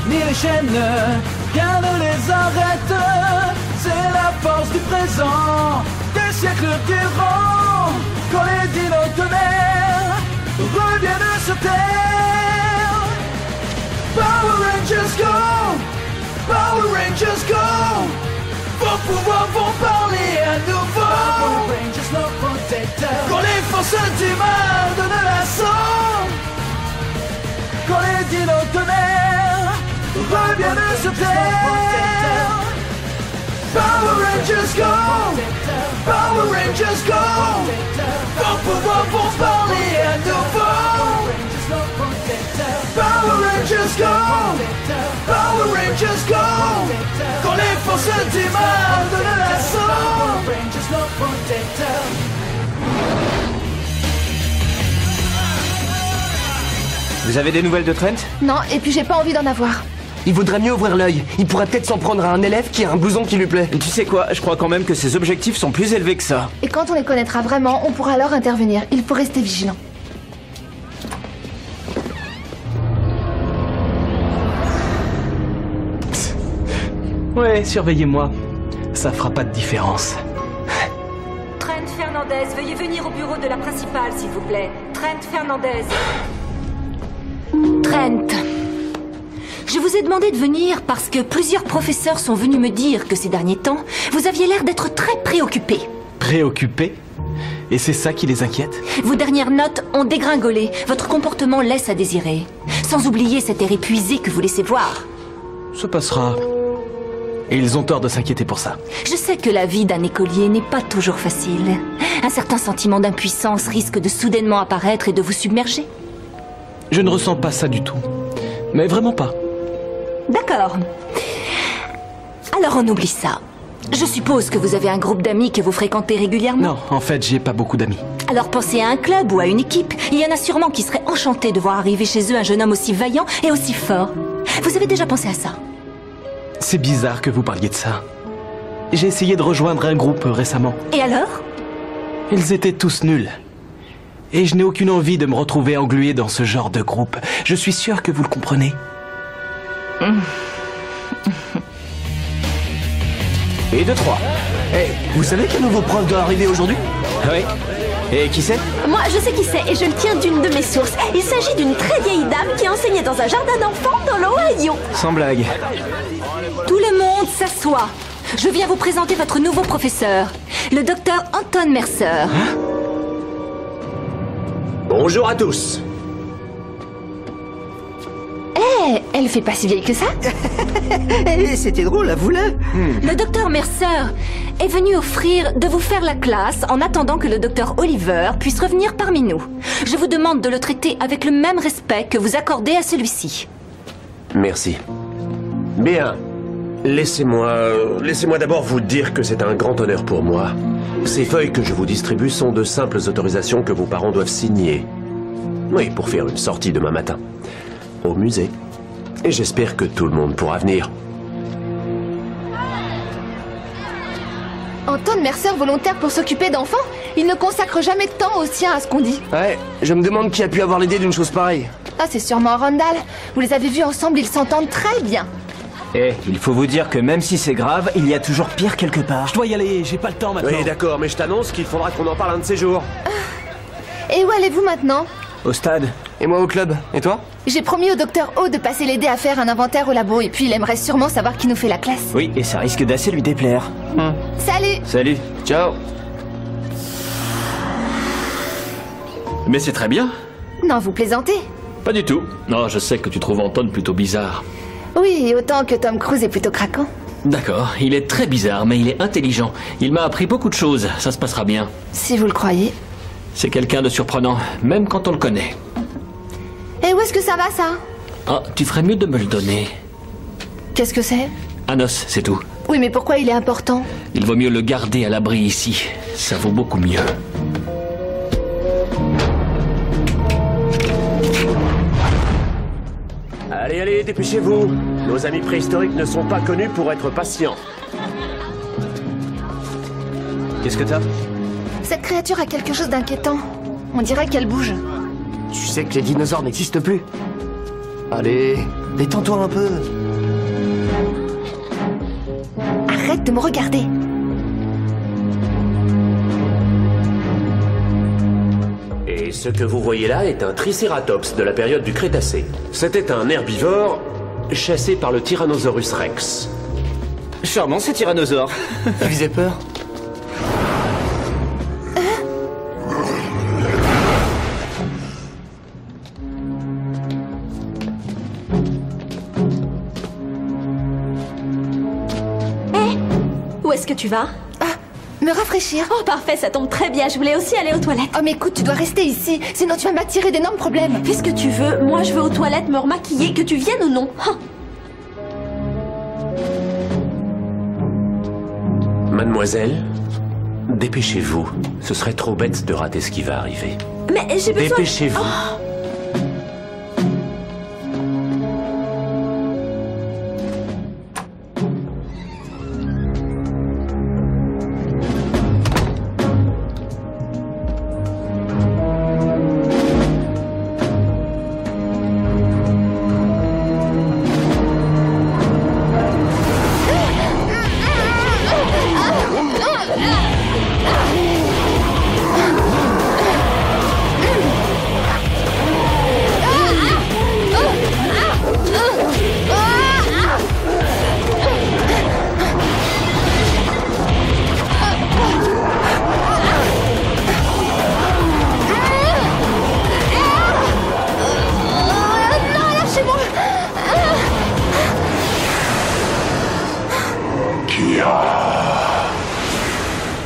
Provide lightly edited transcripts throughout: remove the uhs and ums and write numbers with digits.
ni les chaînes, rien ne les arrête. C'est la force du présent, des siècles durant. Quand les dinos de mer reviennent sur terre. Power Rangers go, Power Rangers go. Vos pouvoirs vont parler à nouveau. Power Rangers, nos protecteurs. Quand les forces du mal donnent l'assaut. Quand les dinos de mer reviennent sur terre. Power Rangers go, Power Rangers go. Vos pouvoirs vont parler à nouveau. Power Rangers go, Power Rangers go. Quand les forces du mal donnent l'assaut. Vous avez des nouvelles de Trent? Non, et puis j'ai pas envie d'en avoir. Il vaudrait mieux ouvrir l'œil. Il pourrait peut-être s'en prendre à un élève qui a un blouson qui lui plaît. Tu sais quoi, je crois quand même que ses objectifs sont plus élevés que ça. Et quand on les connaîtra vraiment, on pourra alors intervenir. Il faut rester vigilant. Ouais, surveillez-moi. Ça fera pas de différence. Trent Fernandez, veuillez venir au bureau de la principale, s'il vous plaît. Trent Fernandez. Trent. Je vous ai demandé de venir parce que plusieurs professeurs sont venus me dire que ces derniers temps, vous aviez l'air d'être très préoccupé. Préoccupé? Et c'est ça qui les inquiète? Vos dernières notes ont dégringolé. Votre comportement laisse à désirer. Sans oublier cet air épuisé que vous laissez voir. Ça passera. Et ils ont tort de s'inquiéter pour ça. Je sais que la vie d'un écolier n'est pas toujours facile. Un certain sentiment d'impuissance risque de soudainement apparaître et de vous submerger. Je ne ressens pas ça du tout. Mais vraiment pas. D'accord. Alors on oublie ça. Je suppose que vous avez un groupe d'amis que vous fréquentez régulièrement? Non, en fait, j'ai pas beaucoup d'amis. Alors pensez à un club ou à une équipe. Il y en a sûrement qui seraient enchantés de voir arriver chez eux un jeune homme aussi vaillant et aussi fort. Vous avez déjà pensé à ça? C'est bizarre que vous parliez de ça. J'ai essayé de rejoindre un groupe récemment. Et alors? Ils étaient tous nuls. Et je n'ai aucune envie de me retrouver englué dans ce genre de groupe. Je suis sûr que vous le comprenez. Et 2, 3. Hey, vous savez qu'un nouveau prof doit arriver aujourd'hui? Oui. Et qui c'est? Moi, je sais qui c'est et je le tiens d'une de mes sources. Il s'agit d'une très vieille dame qui enseignait dans un jardin d'enfants dans l'Ohio. Sans blague. Tout le monde s'assoit. Je viens vous présenter votre nouveau professeur, le docteur Anton Mercer. Bonjour à tous. Eh, elle fait pas si vieille que ça. C'était drôle, avoue-le. Le docteur Mercer est venu offrir de vous faire la classe en attendant que le docteur Oliver puisse revenir parmi nous. Je vous demande de le traiter avec le même respect que vous accordez à celui-ci. Merci. Bien. Laissez-moi d'abord vous dire que c'est un grand honneur pour moi. Ces feuilles que je vous distribue sont de simples autorisations que vos parents doivent signer. Oui, pour faire une sortie demain matin. Au musée. Et j'espère que tout le monde pourra venir. Anton Mercer volontaire pour s'occuper d'enfants? Il ne consacre jamais de temps au sien à ce qu'on dit. Ouais, je me demande qui a pu avoir l'idée d'une chose pareille. Ah, c'est sûrement Randall. Vous les avez vus ensemble, ils s'entendent très bien. Eh, il faut vous dire que même si c'est grave, il y a toujours pire quelque part. Je dois y aller, j'ai pas le temps maintenant. Oui, d'accord, mais je t'annonce qu'il faudra qu'on en parle un de ces jours. Et où allez-vous maintenant? Au stade. Et moi au club. Et toi? J'ai promis au docteur O de passer l'aider à faire un inventaire au labo, et puis il aimerait sûrement savoir qui nous fait la classe. Oui, et ça risque d'assez lui déplaire. Salut! Salut. Ciao. Mais c'est très bien. Non, vous plaisantez? Pas du tout. Non, je sais que tu trouves Anton plutôt bizarre. Oui, autant que Tom Cruise est plutôt craquant. D'accord, il est très bizarre, mais il est intelligent. Il m'a appris beaucoup de choses, ça se passera bien. Si vous le croyez. C'est quelqu'un de surprenant, même quand on le connaît. Et où est-ce que ça va, ça? Ah, tu ferais mieux de me le donner. Qu'est-ce que c'est? Un os, c'est tout. Oui, mais pourquoi il est important? Il vaut mieux le garder à l'abri ici. Ça vaut beaucoup mieux. Allez, allez, dépêchez-vous. Nos amis préhistoriques ne sont pas connus pour être patients. Qu'est-ce que t'as? Cette créature a quelque chose d'inquiétant. On dirait qu'elle bouge. Tu sais que les dinosaures n'existent plus. Allez, détends-toi un peu. Arrête de me regarder. Et ce que vous voyez là est un tricératops de la période du Crétacé. C'était un herbivore chassé par le Tyrannosaurus Rex. Charmant ce tyrannosaure. Il faisait peur. Où est-ce que tu vas? Me rafraîchir. Oh, parfait, ça tombe très bien. Je voulais aussi aller aux toilettes. Oh mais écoute, tu dois rester ici, sinon tu vas m'attirer d'énormes problèmes. Fais ce que tu veux. Moi, je veux aux toilettes me remaquiller, que tu viennes ou non. Ah. Mademoiselle, dépêchez-vous. Ce serait trop bête de rater ce qui va arriver. Mais j'ai besoin... Dépêchez-vous. Oh.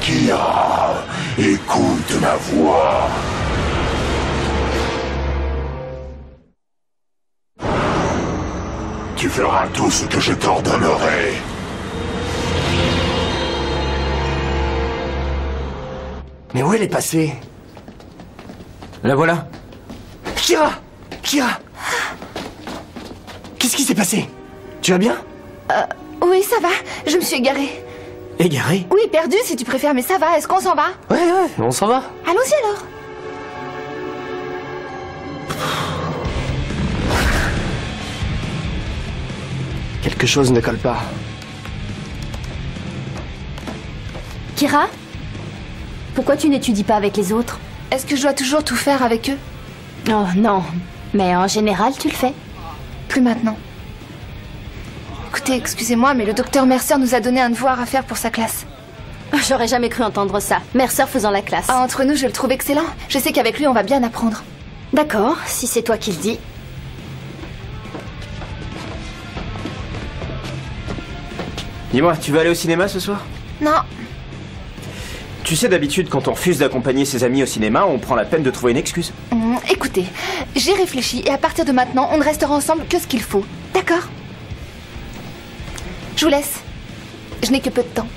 Kira, écoute ma voix. Tu feras tout ce que je t'ordonnerai. Mais où elle est passée? La voilà. Kira! Kira! Qu'est-ce qui s'est passé? Tu vas bien? Oui, ça va, je me suis égarée. Égarée? Oui, perdue si tu préfères, mais ça va, est-ce qu'on s'en va? Ouais, on s'en va. Allons-y alors. Quelque chose ne colle pas. Kira? Pourquoi tu n'étudies pas avec les autres? Est-ce que je dois toujours tout faire avec eux? Oh non, mais en général tu le fais. Plus maintenant. Écoutez, excusez-moi, mais le docteur Mercer nous a donné un devoir à faire pour sa classe. J'aurais jamais cru entendre ça. Mercer faisant la classe. Ah, entre nous, je le trouve excellent. Je sais qu'avec lui, on va bien apprendre. D'accord, si c'est toi qui le dis. Dis-moi, tu vas aller au cinéma ce soir? Non. Tu sais, d'habitude, quand on refuse d'accompagner ses amis au cinéma, on prend la peine de trouver une excuse. Écoutez, j'ai réfléchi et à partir de maintenant, on ne restera ensemble que ce qu'il faut. D'accord? Je vous laisse. Je n'ai que peu de temps.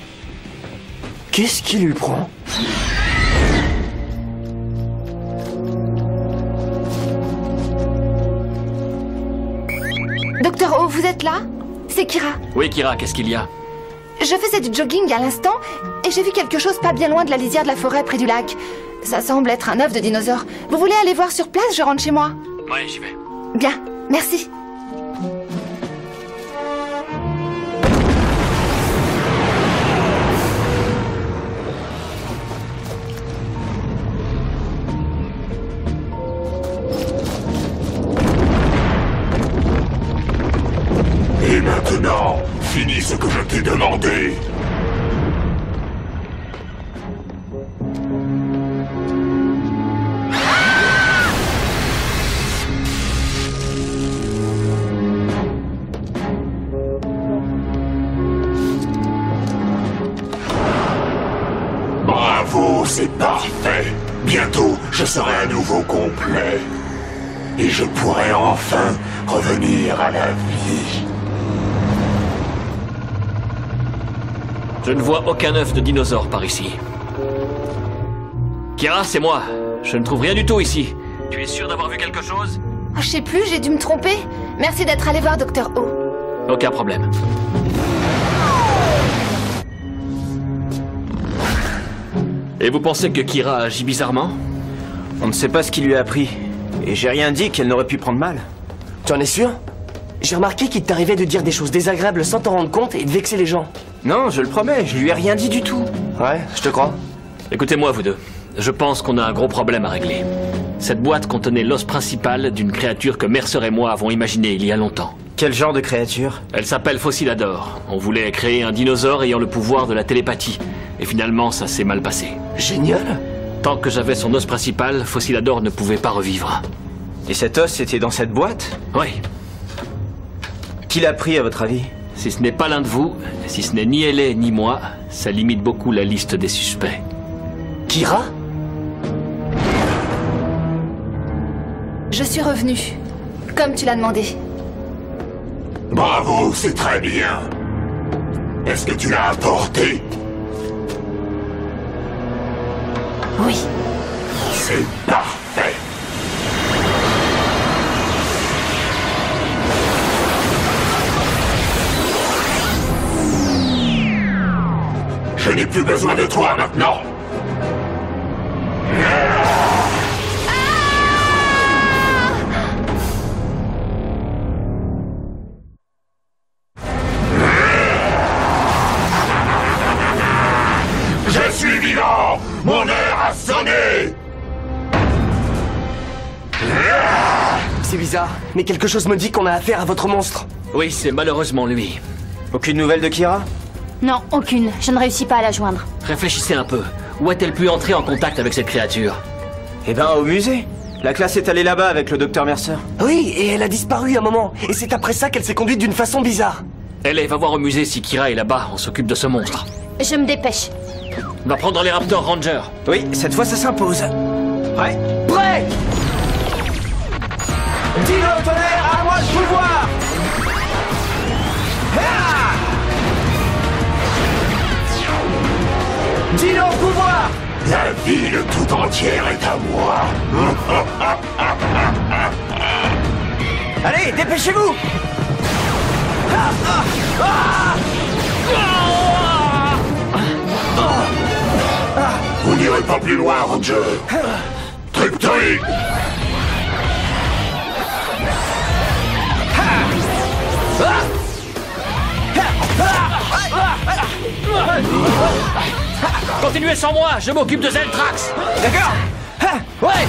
Qu'est-ce qui lui prend? Docteur O, vous êtes là? C'est Kira. Oui, Kira, qu'est-ce qu'il y a? Je faisais du jogging à l'instant et j'ai vu quelque chose pas bien loin de la lisière de la forêt près du lac. Ça semble être un œuf de dinosaure. Vous voulez aller voir sur place? Je rentre chez moi. Ouais, j'y vais. Bien, merci. Et maintenant, finis ce que je t'ai demandé. Bravo, c'est parfait. Bientôt, je serai à nouveau complet. Et je pourrai enfin revenir à la vie. Je ne vois aucun œuf de dinosaure par ici. Kira, c'est moi. Je ne trouve rien du tout ici. Tu es sûr d'avoir vu quelque chose? Je sais plus, j'ai dû me tromper. Merci d'être allé voir Dr. O. Aucun problème. Et vous pensez que Kira agit bizarrement? On ne sait pas ce qui lui a appris. Et j'ai rien dit qu'elle n'aurait pu prendre mal. Tu en es sûr? J'ai remarqué qu'il t'arrivait de dire des choses désagréables sans t'en rendre compte et de vexer les gens. Non, je le promets, je lui ai rien dit du tout. Ouais, je te crois. Écoutez-moi, vous deux. Je pense qu'on a un gros problème à régler. Cette boîte contenait l'os principal d'une créature que Mercer et moi avons imaginée il y a longtemps. Quel genre de créature? Elle s'appelle Fossilador. On voulait créer un dinosaure ayant le pouvoir de la télépathie. Et finalement, ça s'est mal passé. Génial. Tant que j'avais son os principal, Fossilador ne pouvait pas revivre. Et cet os était dans cette boîte? Oui. Qui l'a pris, à votre avis? Si ce n'est pas l'un de vous, si ce n'est ni elle ni moi, ça limite beaucoup la liste des suspects. Kira? Je suis revenue, comme tu l'as demandé. Bravo, c'est très bien. Est-ce que tu l'as apporté? Oui. C'est parfait. Je n'ai plus besoin de toi maintenant. Je suis vivant! Mon heure a sonné! C'est bizarre, mais quelque chose me dit qu'on a affaire à votre monstre. Oui, c'est malheureusement lui. Aucune nouvelle de Kira? Non, aucune. Je ne réussis pas à la joindre. Réfléchissez un peu. Où a-t-elle pu entrer en contact avec cette créature? Eh ben, au musée. La classe est allée là-bas avec le docteur Mercer. Oui, et elle a disparu un moment. Et c'est après ça qu'elle s'est conduite d'une façon bizarre. Elle va voir au musée si Kira est là-bas. On s'occupe de ce monstre. Je me dépêche. On va prendre les Raptor Rangers. Oui, cette fois ça s'impose. Prêt? Prêt! Dino tonnerre, à moi le pouvoir! Ah! Dino pouvoir! La ville tout entière est à moi. Allez, dépêchez-vous! Vous n'irez pas plus loin, Ranger. Triptoïde! Continuez sans moi, je m'occupe de Zeltrax. D'accord? Ouais.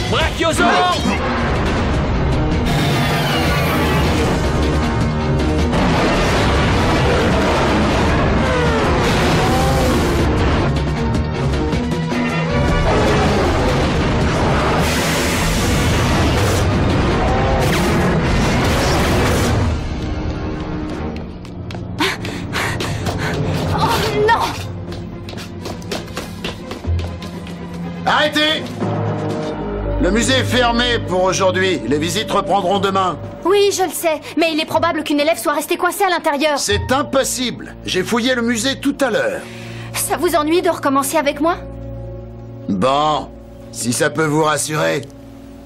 Brachiosaure. Arrêtez! Le musée est fermé pour aujourd'hui. Les visites reprendront demain. Oui, je le sais, mais il est probable qu'une élève soit restée coincée à l'intérieur. C'est impossible. J'ai fouillé le musée tout à l'heure. Ça vous ennuie de recommencer avec moi? Bon, si ça peut vous rassurer.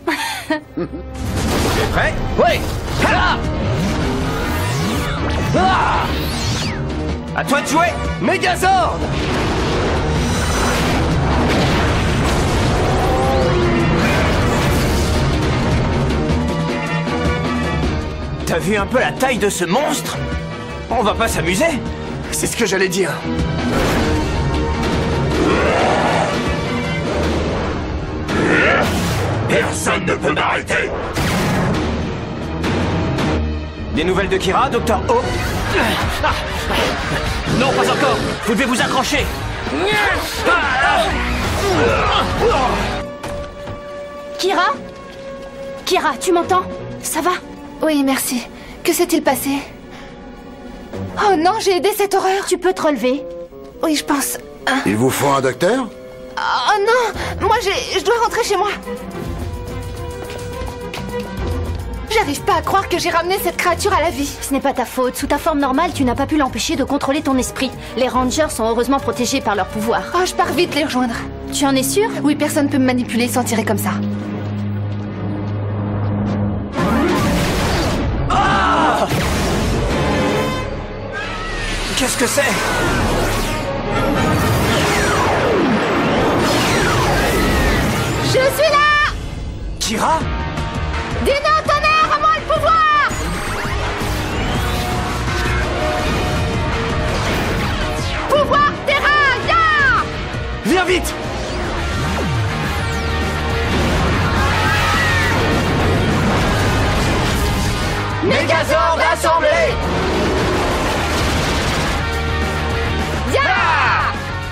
T'es prêt? Oui. À toi de jouer! Megazord! T'as vu un peu la taille de ce monstre? On va pas s'amuser? C'est ce que j'allais dire. Personne ne peut m'arrêter. Des nouvelles de Kira, Docteur O? Non, pas encore. Vous devez vous accrocher. Kira? Kira, tu m'entends? Ça va? Oui, merci. Que s'est-il passé? Oh non, j'ai aidé cette horreur. Tu peux te relever? Oui, je pense. Il vous faut un docteur? Oh non! Moi, je dois rentrer chez moi. J'arrive pas à croire que j'ai ramené cette créature à la vie. Ce n'est pas ta faute. Sous ta forme normale, tu n'as pas pu l'empêcher de contrôler ton esprit. Les Rangers sont heureusement protégés par leur pouvoir. Oh, je pars vite les rejoindre. Tu en es sûre? Oui, personne peut me manipuler sans tirer comme ça. Qu'est-ce que c'est? Je suis là! Kira? Dino tonnerre, à moi le pouvoir! Pouvoir terrain, ya! Viens vite! Mégazord assemblé! Ya!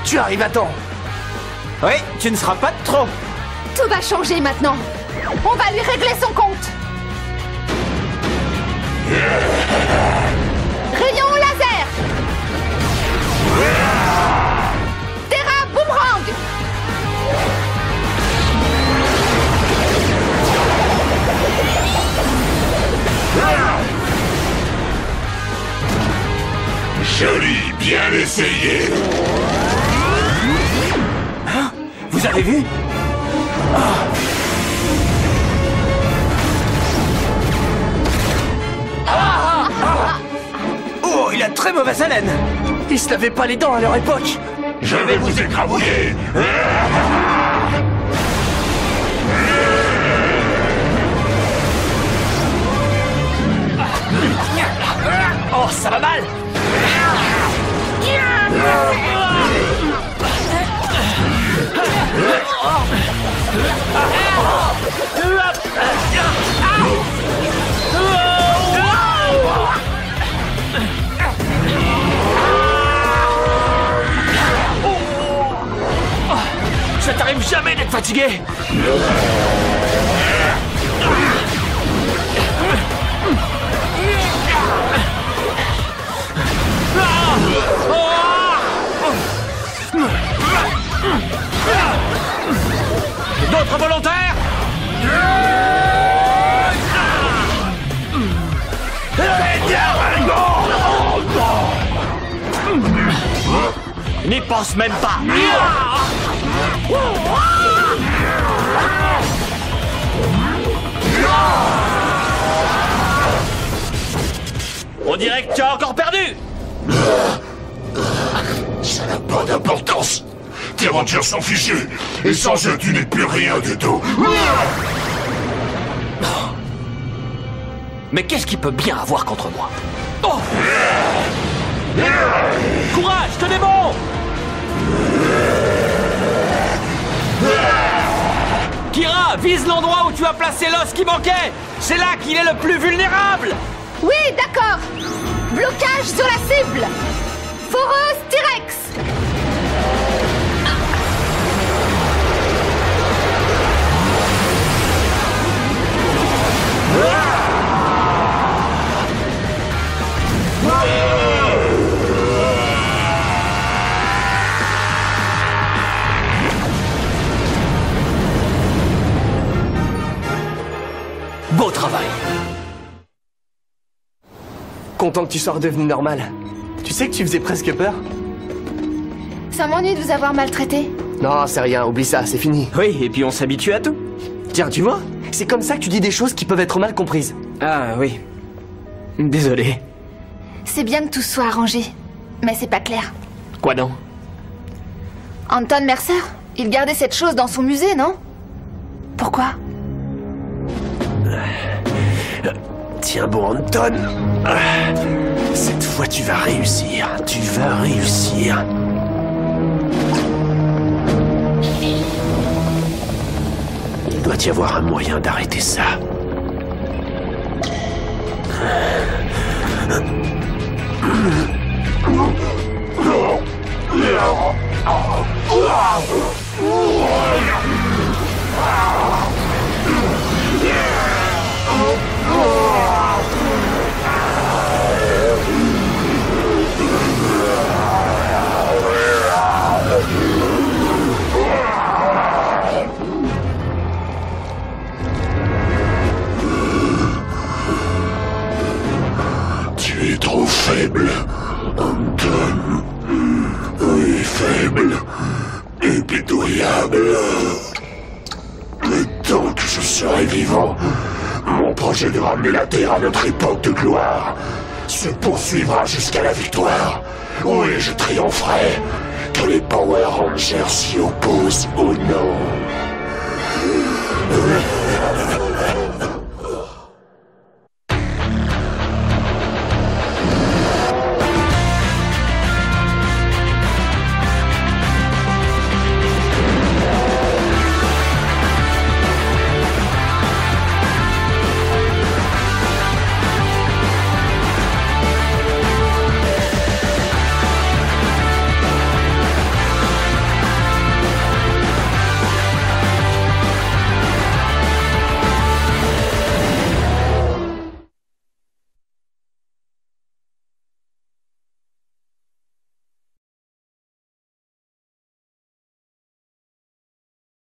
Tu arrives à temps. Oui, tu ne seras pas de trop. Tout va changer maintenant. On va lui régler son compte. Rayon laser. Terra boomerang. Joli, bien essayé. Hein? Vous avez vu? Oh, il a très mauvaise haleine. Ils se lavaient pas les dents à leur époque. Je vais vous écrabouiller. Oh, ça va mal. Ça t'arrive jamais d'être fatigué. D'autres volontaires? N'y pense même pas. On dirait que tu as encore perdu. Ça n'a pas d'importance. Tes rangers sont fichus. Et sans eux, tu n'es plus rien du tout. Mais qu'est-ce qu'il peut bien avoir contre moi? Oh! Courage, tenez bon! Kira, vise l'endroit où tu as placé l'os qui manquait! C'est là qu'il est le plus vulnérable! Oui, d'accord. Blocage sur la cible. Foros T-Rex. Beau travail! Content que tu sois redevenu normal. Tu sais que tu faisais presque peur? Ça m'ennuie de vous avoir maltraité. Non, c'est rien, oublie ça, c'est fini. Oui, et puis on s'habitue à tout. Tiens, tu vois? C'est comme ça que tu dis des choses qui peuvent être mal comprises. Ah oui. Désolé. C'est bien que tout soit arrangé, mais c'est pas clair. Quoi donc? Anton Mercer, il gardait cette chose dans son musée, non? Pourquoi? Tiens bon, Anton. Cette fois, tu vas réussir. Tu vas réussir. Il doit y avoir un moyen d'arrêter ça. Tu es trop faible, Anton. Oui, faible. Impitoyable. Le temps que je serai vivant, mon projet de ramener la Terre à notre époque de gloire se poursuivra jusqu'à la victoire. Oui, je triompherai. Que les Power Rangers s'y opposent ou non.